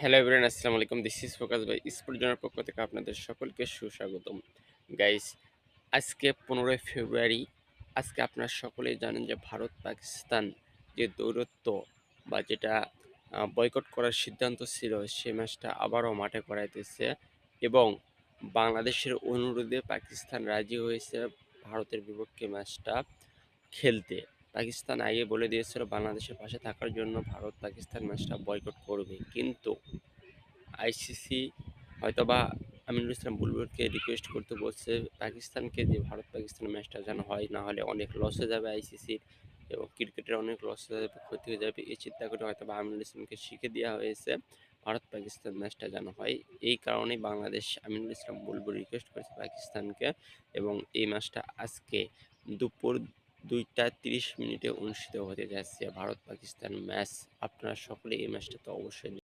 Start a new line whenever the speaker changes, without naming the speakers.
Hello everyone, আসসালামু আলাইকুম। This is focus by sport জোনের পক্ষ থেকে আপনাদের সকলকে সুস্বাগতম। গাইস, আজকে 15ই ফেব্রুয়ারি। আজকে আপনারা সকলেই জানেন যে ভারত পাকিস্তান যে দৌরত্ব বা যেটা বয়কট করার সিদ্ধান্ত ছিল, সে ম্যাচটা আবারও মাঠে করাইতেছে এবং বাংলাদেশের অনুরোধে পাকিস্তান রাজি হয়েছে ভারতের বিপক্ষে ম্যাচটা খেলতে। পাকিস্তান আগে বলে দিয়েছিল বাংলাদেশের পাশে থাকার জন্য ভারত পাকিস্তান ম্যাচটা বয়কট করবে, কিন্তু আইসিসি হয়তোবা আমিনুল ইসলাম বুলবুলকে রিকোয়েস্ট করতে বলছে পাকিস্তানকে, যে ভারত পাকিস্তান ম্যাচটা যেন হয়, না হলে অনেক লস হয়ে যাবে আইসিসির এবং ক্রিকেটের অনেক লস হয়ে যাবে, ক্ষতি হয়ে যাবে। এই চিন্তা করে হয়তোবা আমিনুল ইসলামকে শিখে দেওয়া হয়েছে ভারত পাকিস্তান ম্যাচটা যেন হয়। এই কারণেই বাংলাদেশ আমিনুল ইসলাম বুলবুল রিকোয়েস্ট করেছে পাকিস্তানকে এবং এই ম্যাচটা আজকে দুপুর 2টা 30 মিনিটে অনুষ্ঠিত হতে যাচ্ছে ভারত পাকিস্তান ম্যাচ। আপনারা সকলে এই ম্যাচটা তো অবশ্যই